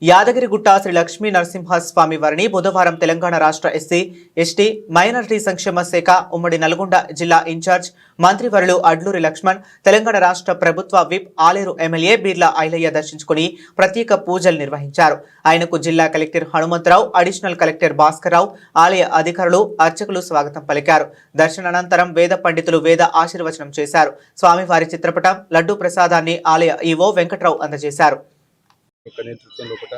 యాదగిరిగుట్ట శ్రీ లక్ష్మీ నరసింహస్వామి వారిని బుధవారం తెలంగాణ రాష్ట్ర ఎస్సీ, ఎస్టీ, మైనారిటీ సంక్షేమ శాఖ ఉమ్మడి నల్గొండ జిల్లా ఇన్ఛార్జ్ మంత్రివర్యులు అడ్లూరి లక్ష్మణ్, తెలంగాణ రాష్ట్ర ప్రభుత్వ విప్ ఆలేరు ఎమ్మెల్యే బీర్లా ఐలయ్య దర్శించుకుని ప్రత్యేక పూజలు నిర్వహించారు. ఆయనకు జిల్లా collector Hanumantha Rao, additional collector Bhaskar Rao, ఆలయ అధికారులు, అర్చకులు స్వాగతం పలికారు. దర్శనానంతరం వేద పండితులు వేద ఆశీర్వచనం చేశారు. స్వామివారి చిత్రపటం, లడ్డూ ప్రసాదాన్ని ఆలయ ఈవో వెంకట్రావు అందజేశారు. యొక్క నేతృత్వంలో ఒకట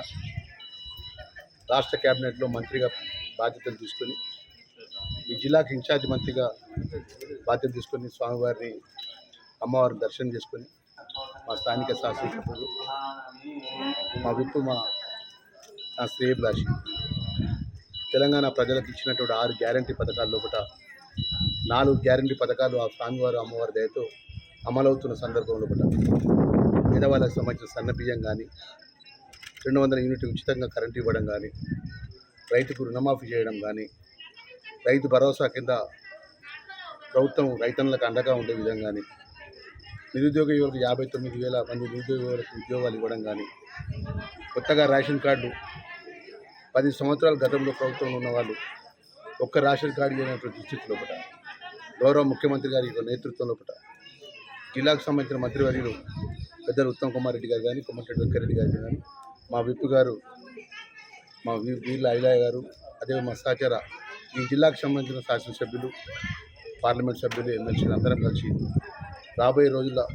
రాష్ట్ర కేబినెట్లో మంత్రిగా బాధ్యతలు తీసుకొని ఈ జిల్లాకి ఇన్ఛార్జ్ మంత్రిగా బాధ్యత తీసుకొని స్వామివారిని అమ్మవారిని దర్శనం చేసుకొని మా స్థానిక శాసనసభ్యులు మా విప్పు నా శ్రేయభిలాషి తెలంగాణ ప్రజలకు ఇచ్చినటువంటి 6 గ్యారంటీ పథకాల్లో ఒకట 4 గ్యారంటీ పథకాలు ఆ స్వామివారు అమ్మవారి దయతో అమలవుతున్న సందర్భంలో ఒకట పేదవాళ్ళకి సంబంధించిన సన్న బియ్యం కానీ 200 యూనిట్లు ఉచితంగా కరెంటు ఇవ్వడం కానీ, రైతుకు రుణమాఫీ చేయడం కానీ, రైతు భరోసా కింద ప్రభుత్వం రైతన్నులకు అండగా ఉండే విధంగా కానీ, నిరుద్యోగ యువతకు 59,000 మంది నిరుద్యోగ యువతకు ఉద్యోగాలు ఇవ్వడం కానీ, కొత్తగా రేషన్ కార్డు 10 సంవత్సరాల గతంలో ప్రభుత్వంలో ఉన్న వాళ్ళు ఒక్క రేషన్ కార్డు ఇవ్వనటువంటి దుస్థితిలో ఒకట గౌరవ ముఖ్యమంత్రి గారి నేతృత్వంలో ఒకట జిల్లాకు సంబంధించిన మంత్రివర్యులు పెద్దలు ఉత్తమ్ కుమార్ రెడ్డి గారు కానీ, కొమ్మటిరెడ్డి వెంకరెడ్డి గారు కానీ, మా విప్ గారు, మా బీర్లా ఐలయ్య గారు, అదే మా సహచర ఈ జిల్లాకు సంబంధించిన శాసనసభ్యులు, పార్లమెంట్ సభ్యులు, ఎమ్మెల్సీలు అందరం కలిసి రాబోయే రోజుల్లో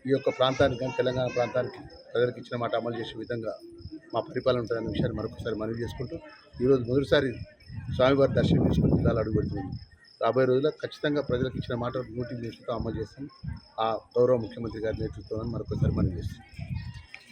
ఈ యొక్క ప్రాంతానికి కానీ తెలంగాణ ప్రాంతానికి ప్రజలకు ఇచ్చిన మాట అమలు చేసే విధంగా మా పరిపాలన ఉంటుందనే విషయాన్ని మరొకసారి మనవి చేసుకుంటూ ఈరోజు మొదటిసారి స్వామివారి దర్శనం చేసుకుని జిల్లాలో అడుగుపెడుతుంది. రాబోయే రోజుల్లో ఖచ్చితంగా ప్రజలకు ఇచ్చిన మాట 100% అమలు చేస్తాం. ఆ గౌరవ ముఖ్యమంత్రి గారి నేతృత్వాన్ని మరొకసారి మనవి చేస్తాం.